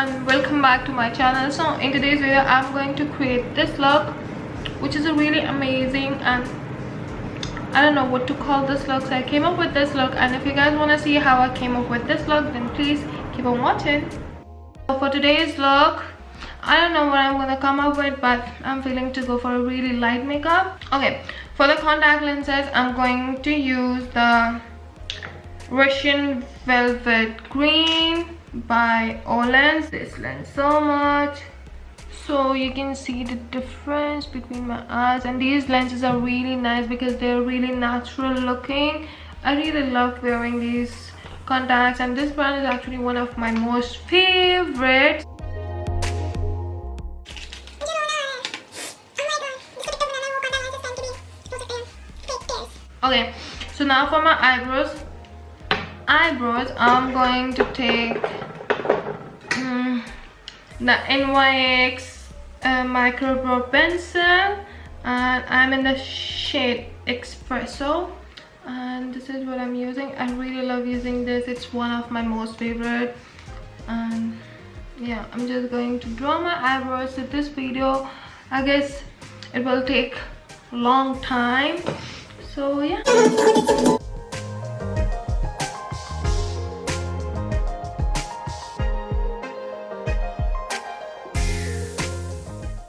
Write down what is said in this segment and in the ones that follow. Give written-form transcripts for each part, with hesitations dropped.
and welcome back to my channel. So in today's video I'm going to create this look, which is a really amazing, and I don't know what to call this look, so I came up with this look. And if you guys want to see how I came up with this look, then please keep on watching. So for today's look, I don't know what I'm gonna come up with, but I'm feeling to go for a really light makeup. Okay, for the contact lenses I'm going to use the Russian Velvet Green by Olens. This lens so much, so you can see the difference between my eyes, and these lenses are really nice because they're really natural looking. I really love wearing these contacts, and this brand is actually one of my most favorites. Okay, so now for my eyebrows I'm going to take the NYX micro brow pencil, and I'm in the shade Espresso, and this is what I'm using. I really love using this. It's one of my most favorite. And yeah, I'm just going to draw my eyebrows. So this video, I guess it will take a long time, so yeah.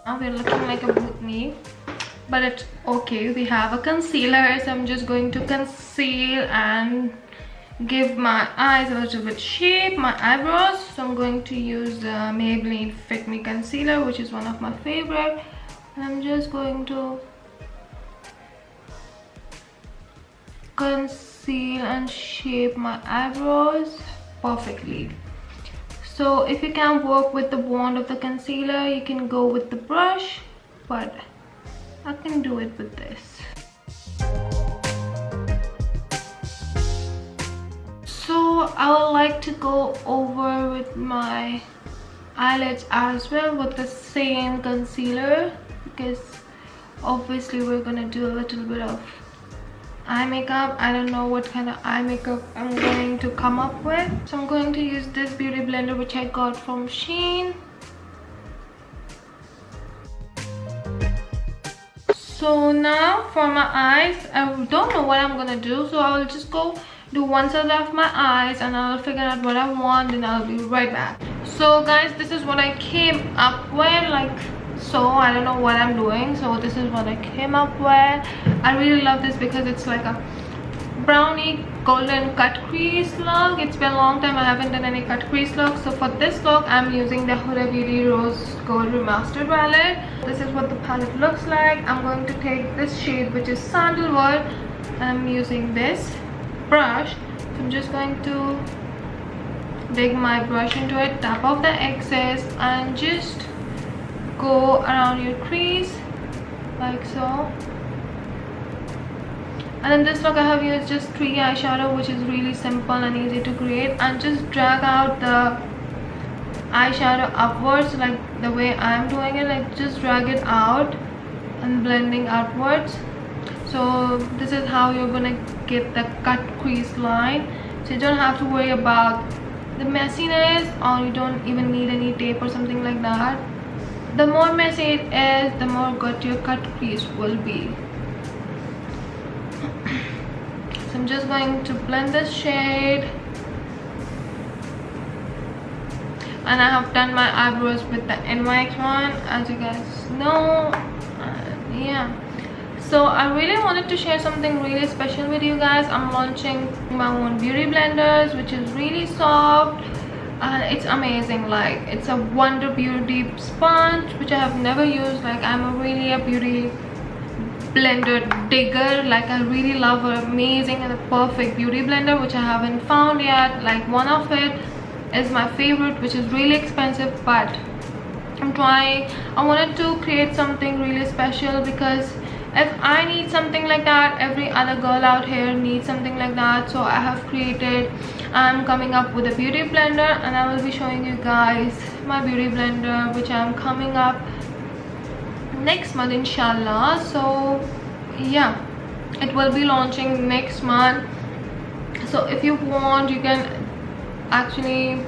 Now we're looking like a booty, but it's okay. We have a concealer, so I'm just going to conceal and give my eyes a little bit shape, my eyebrows. So I'm going to use the Maybelline Fit Me concealer, which is one of my favorite. And I'm just going to conceal and shape my eyebrows perfectly. So if you can't work with the wand of the concealer, you can go with the brush, but I can do it with this. So I would like to go over with my eyelids as well with the same concealer, because obviously we're gonna do a little bit of eye makeup. I don't know what kind of eye makeup I'm going to come up with, so I'm going to use this beauty blender which I got from Shein. So now for my eyes, I don't know what I'm gonna do, so I will just go do one side of my eyes and I'll figure out what I want, and I'll be right back. So guys, this is what I came up with, like, so I don't know what I'm doing, so this is what I came up with. I really love this because it's like a brownie golden cut crease look. It's been a long time I haven't done any cut crease look, so for this look I'm using the Huda Beauty Rose Gold Remastered palette. This is what the palette looks like. I'm going to take this shade, which is Sandalwood, and I'm using this brush. So I'm just going to dig my brush into it, tap off the excess, and just go around your crease like so. And in this look I have used just 3 eyeshadow, which is really simple and easy to create, and just drag out the eyeshadow upwards, like the way I'm doing it, like just drag it out and blending outwards. So this is how you're gonna get the cut crease line, so you don't have to worry about the messiness, or you don't even need any tape or something like that. The more messy it is, the more good your cut crease will be. So I'm just going to blend this shade, and I have done my eyebrows with the NYX one, as you guys know. And yeah, so I really wanted to share something really special with you guys. I'm launching my own beauty blenders, which is really soft. It's amazing. Like, it's a Wonder Beauty sponge, which I have never used. Like, I'm really a beauty blender digger. Like, I really love an amazing and a perfect beauty blender, which I haven't found yet. Like, one of it is my favorite, which is really expensive, but I'm trying. I wanted to create something really special, because if I need something like that, every other girl out here needs something like that. So I have created, I'm coming up with a beauty blender, and I will be showing you guys my beauty blender, which I'm coming up next month, inshallah. So yeah, it will be launching next month. So if you want, you can actually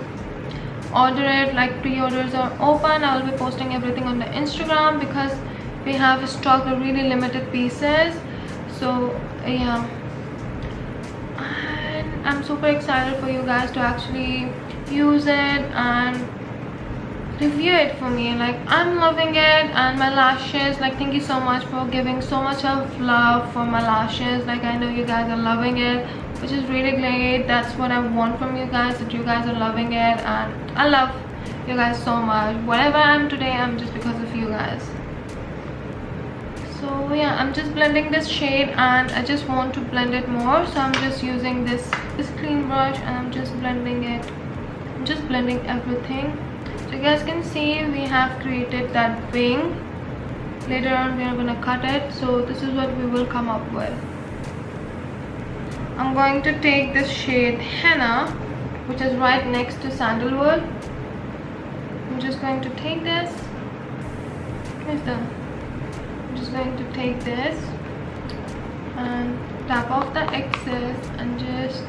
order it. Like pre-orders are open. I'll be posting everything on the Instagram because we have stocked really limited pieces. So yeah, and I'm super excited for you guys to actually use it and review it for me. Like I'm loving it. And my lashes, like thank you so much for giving so much of love for my lashes. Like I know you guys are loving it, which is really great. That's what I want from you guys, that you guys are loving it, and I love you guys so much. Whatever I am today, I'm just because of you guys. So yeah, I'm just blending this shade and I just want to blend it more, so I'm just using this clean brush and I'm just blending it. I'm just blending everything. So you guys can see we have created that wing. Later on we are going to cut it, so this is what we will come up with. I'm going to take this shade Henna, which is right next to Sandalwood. I'm just going to take this. Where's the? I'm just going to take this and tap off the excess and just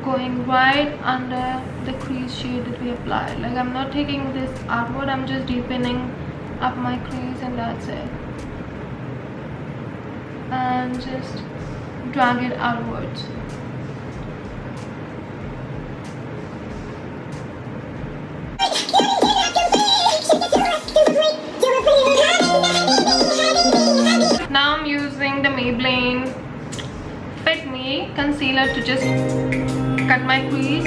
going right under the crease shade that we applied. Like I'm not taking this outward, I'm just deepening up my crease and that's it. And just drag it outwards. Now I'm using the Maybelline Fit Me concealer to just cut my crease.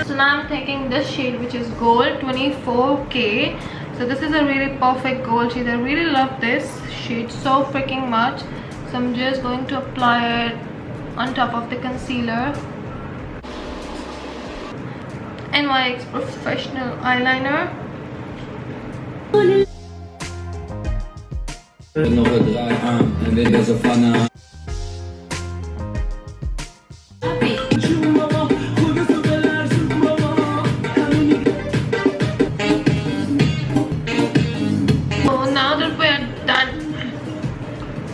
So now I'm taking this shade, which is gold 24K. So this is a really perfect gold shade. I really love this shade so freaking much. So I'm just going to apply it on top of the concealer. NYX Professional Eyeliner. So now that we're done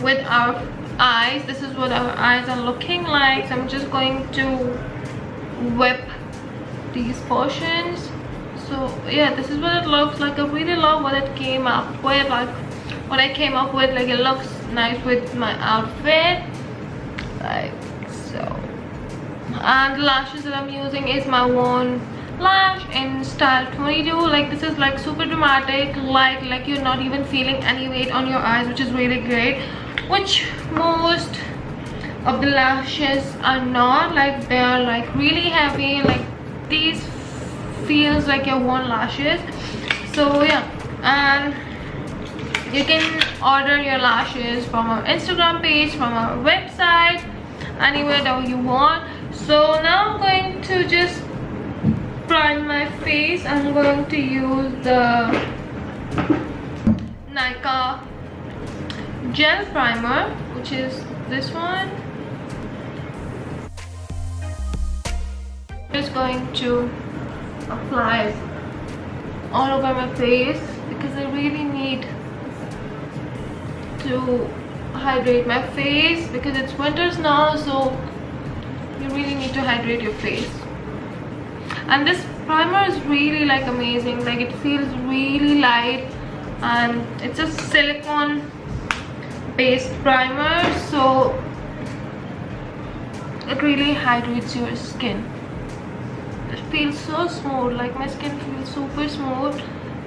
with our eyes, this is what our eyes are looking like. So I'm just going to whip these portions. So yeah, this is what it looks like. I really love what it came up with, like what I came up with. Like it looks nice with my outfit, like so. And the lashes that I'm using is my own lash in style 22. Like this is like super dramatic, like you're not even feeling any weight on your eyes, which is really great, which most of the lashes are not. Like they're like really heavy. Like these feels like your own lashes. So yeah, and you can order your lashes from our Instagram page, from our website, anywhere that you want. So now I'm going to just prime my face. I'm going to use the Nika gel primer, which is this one. Just going to apply it all over my face because I really need to hydrate my face because it's winters now, so you really need to hydrate your face. And this primer is really like amazing. Like it feels really light and it's a silicone based primer, so it really hydrates your skin. It feels so smooth. Like my skin feels super smooth.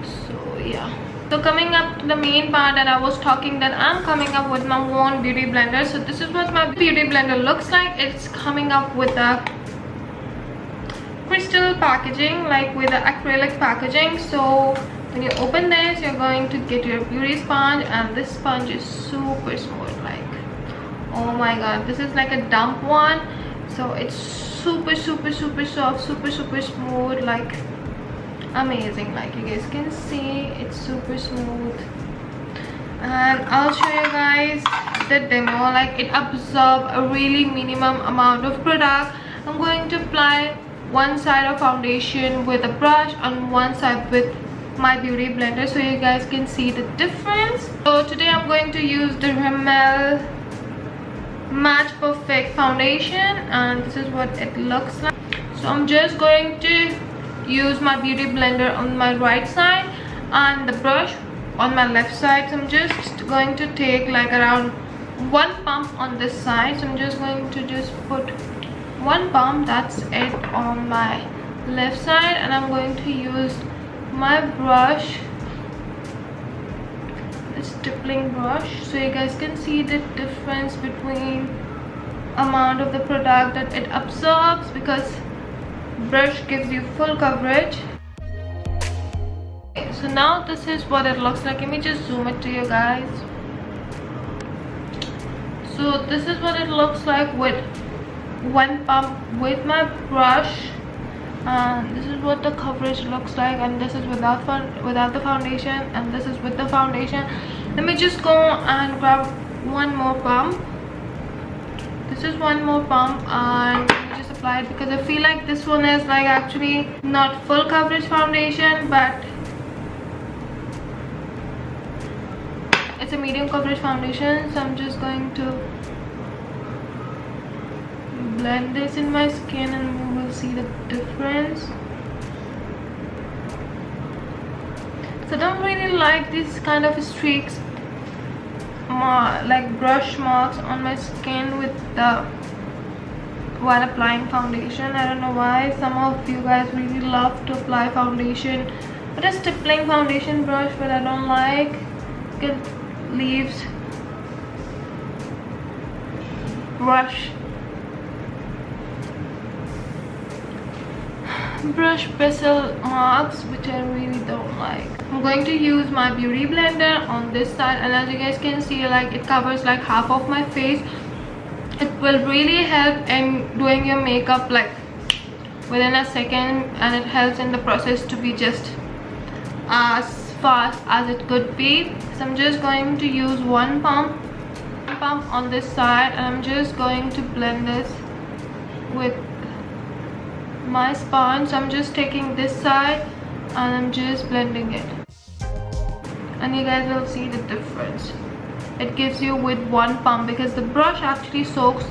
So yeah, so coming up to the main part that I was talking, that I'm coming up with my own beauty blender. So this is what my beauty blender looks like. It's coming up with a crystal packaging, like with the acrylic packaging. So when you open this, you're going to get your beauty sponge, and this sponge is super smooth. Like oh my god, this is like a dump one, so it's super soft, super smooth, like amazing. Like you guys can see, it's super smooth. And I'll show you guys the demo. Like it absorbs a really minimum amount of product. I'm going to apply one side of foundation with a brush and one side with my beauty blender, so you guys can see the difference. So today I'm going to use the Rimmel Match Perfect foundation, and this is what it looks like. So I'm just going to use my beauty blender on my right side and the brush on my left side. So I'm just going to take like around one pump on this side. So I'm just going to just put one pump, that's it, on my left side, and I'm going to use my brush, this stippling brush, so you guys can see the difference between amount of the product that it absorbs, because brush gives you full coverage. Okay, so now this is what it looks like. Let me just zoom it to you guys. So this is what it looks like with one pump with my brush, and this is what the coverage looks like, and this is without the foundation, and this is with the foundation. Let me just go and grab one more pump. This is one more pump, and let me just apply it, because I feel like this one is like actually not full coverage foundation, but it's a medium coverage foundation. So I'm just going to blend this in my skin and we will see the difference. So I don't really like these kind of streaks, like brush marks on my skin while applying foundation. I don't know why. Some of you guys really love to apply foundation with a stippling foundation brush, but I don't like. It leaves brush bristle marks, which I really don't like. I'm going to use my beauty blender on this side, and as you guys can see, like it covers like half of my face. It will really help in doing your makeup like within a second, and it helps in the process to be just as fast as it could be. So I'm just going to use one pump on this side, and I'm just going to blend this with my sponge. So I'm just taking this side and I'm just blending it, and you guys will see the difference it gives you with one pump, because the brush actually soaks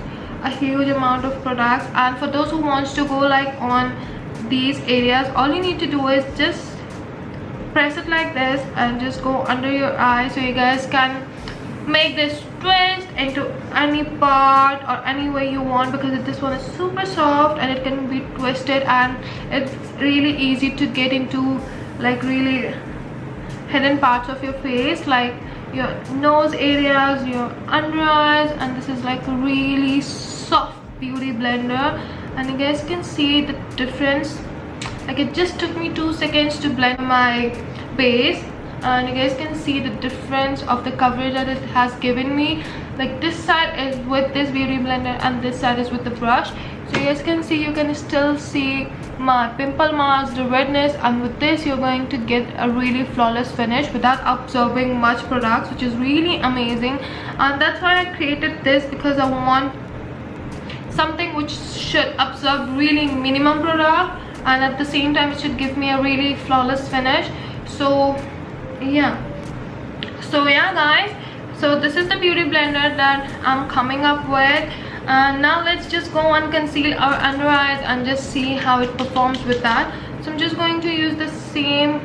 a huge amount of products. And for those who wants to go like on these areas, all you need to do is just press it like this and just go under your eye, so you guys can make this twist into any part or any way you want, because this one is super soft and it can be twisted, and it's really easy to get into like really hidden parts of your face, like your nose areas, your under eyes. And this is like a really soft beauty blender, and you guys can see the difference. Like it just took me 2 seconds to blend my base, and you guys can see the difference of the coverage that it has given me. Like this side is with this beauty blender and this side is with the brush, so you guys can see, you can still see my pimple marks, the redness, and with this you're going to get a really flawless finish without absorbing much products, which is really amazing. And that's why I created this, because I want something which should absorb really minimum product, and at the same time it should give me a really flawless finish. So yeah guys, so this is the beauty blender that I'm coming up with, and now let's just go and conceal our under eyes and just see how it performs with that. So I'm just going to use the same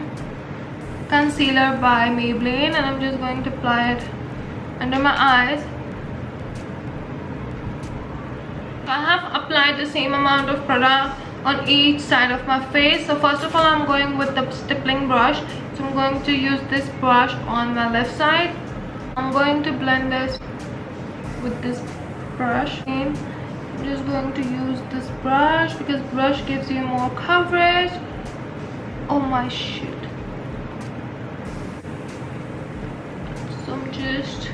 concealer by Maybelline, and I'm just going to apply it under my eyes. I have applied the same amount of product on each side of my face. So first of all, I'm going with the stippling brush. So I'm going to use this brush on my left side. I'm going to blend this with this brush. I'm just going to use this brush because brush gives you more coverage. Oh my shit. So I'm just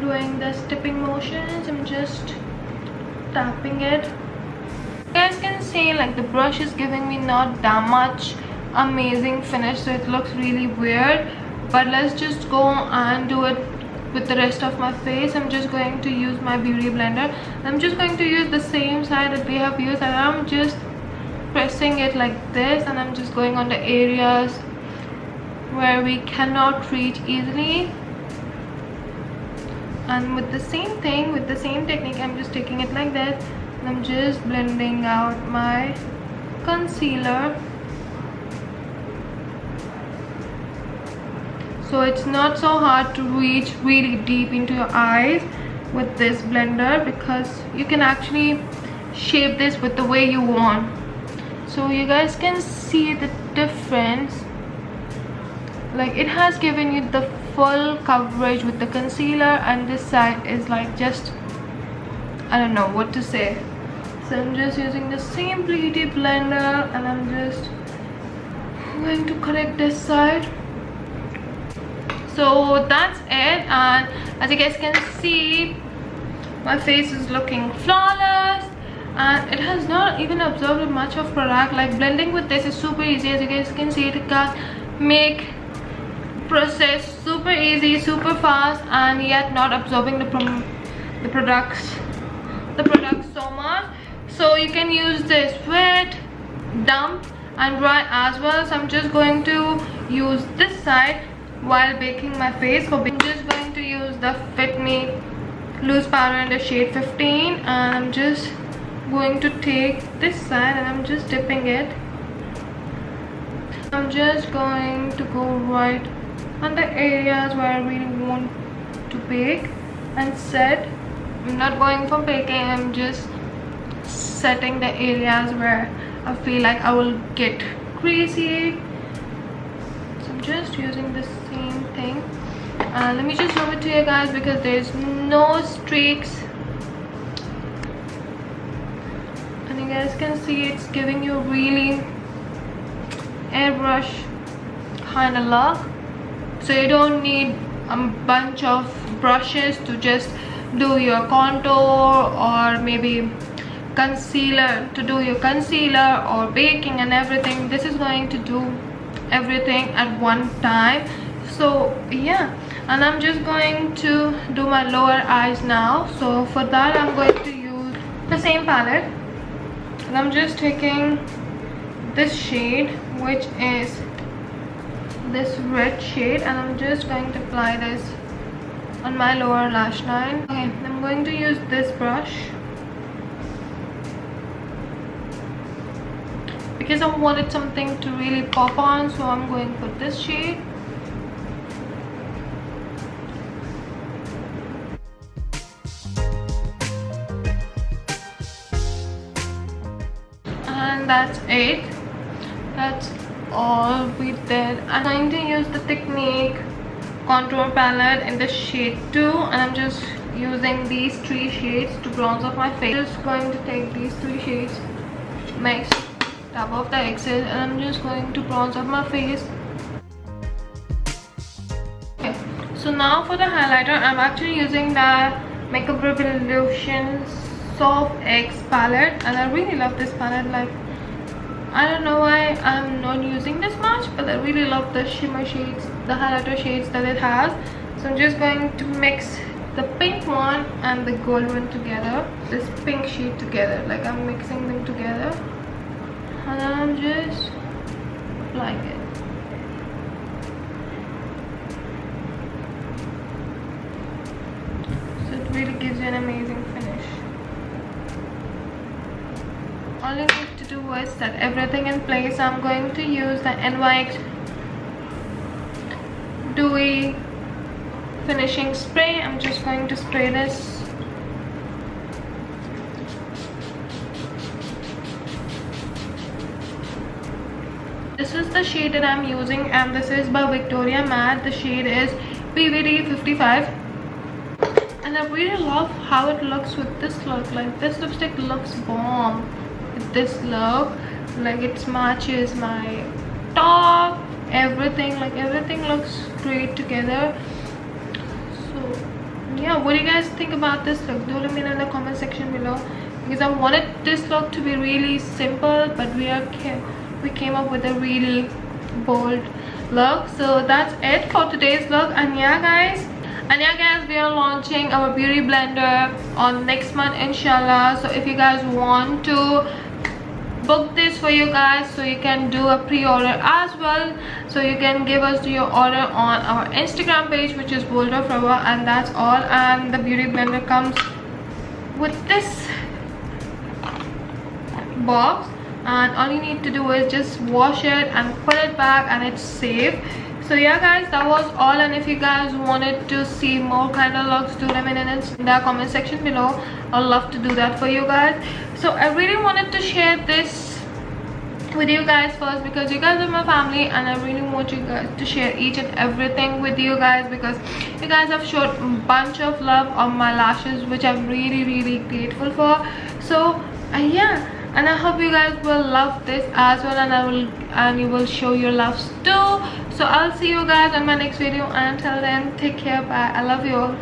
doing the stipping motions. I'm just tapping it. You guys can see like the brush is giving me not that much amazing finish, so it looks really weird, but let's just go and do it with the rest of my face, I'm just going to use my beauty blender. I'm just going to use the same side that we have used, and I'm just pressing it like this, and I'm just going on the areas where we cannot reach easily. And with the same thing, with the same technique, I'm just taking it like that, and I'm just blending out my concealer. So it's not so hard to reach really deep into your eyes with this blender, because you can actually shape this with the way you want. So you guys can see the difference. Like, it has given you the full coverage with the concealer, and this side is like just, I don't know what to say. So I'm just using the same beauty blender, and I'm just going to correct this side. So that's it, and as you guys can see, my face is looking flawless, and it has not even absorbed much of product. Like, blending with this is super easy. As you guys can see, it can make process super easy, super fast, and yet not absorbing the products so much. So you can use this wet, damp, and dry as well. So I'm just going to use this side while baking my face. So I'm just going to use the Fit Me loose powder in the shade 15, and I'm just going to take this side and I'm just dipping it. I'm just going to go right on the areas where I really want to bake and set. I'm not going for baking, I'm just setting the areas where I feel like I will get greasy. So I'm just using the same thing. Let me just show it to you guys, because there's no streaks, and you guys can see it's giving you really airbrush kind of look. So you don't need a bunch of brushes to just do your contour, or maybe concealer to do your concealer, or baking and everything. This is going to do everything at one time. So yeah, and I'm just going to do my lower eyes now. So for that, I'm going to use the same palette, and I'm just taking this shade, which is this red shade, and I'm just going to apply this on my lower lash line. Okay, I'm going to use this brush because I wanted something to really pop on, so I'm going for this shade. And that's it. That's all we did. I'm going to use the Technique contour palette in the shade 2, and I'm just using these 3 shades to bronze up my face. Just going to take these 3 shades, mix, tap off the excess, and I'm just going to bronze up my face. Okay, so now for the highlighter, I'm actually using the Makeup Revolution spohx palette, and I really love this palette. Like, I don't know why I'm not using this much, but I really love the shimmer shades, the highlighter shades that it has. So I'm just going to mix the pink one and the gold one together, this pink shade together. Like, I'm mixing them together, and then I'm just applying it. So it really gives you an amazing finish. All you need to do is set everything in place. I'm going to use the NYX Dewy finishing spray. I'm just going to spray this. This is the shade that I'm using, and this is by Victoria Matte. The shade is PVD 55. And I really love how it looks with this look. Like, this lipstick looks bomb with this look. Like, it matches my top, everything. Like, everything looks great together. So yeah, what do you guys think about this look? Do let me know in the comment section below, because I wanted this look to be really simple, but we came up with a really bold look. So that's it for today's look. And yeah guys, And yeah guys, we are launching our beauty blender on next month inshallah. So if you guys want to book this for you guys, so you can do a pre-order as well. So you can give us your order on our Instagram page, which is Luxyrawa, and that's all. And the beauty blender comes with this box, and all you need to do is just wash it and put it back, and it's safe. So yeah guys, that was all. And if you guys wanted to see more kind of looks, do let me know in the comment section below. I'd love to do that for you guys. So I really wanted to share this with you guys first, because you guys are my family, and I really want you guys to share each and everything with you guys, because you guys have showed a bunch of love on my lashes, which I'm really grateful for. So yeah, and I hope you guys will love this as well, and you will show your loves too. So I'll see you guys on my next video, and until then, take care, bye. I love you all.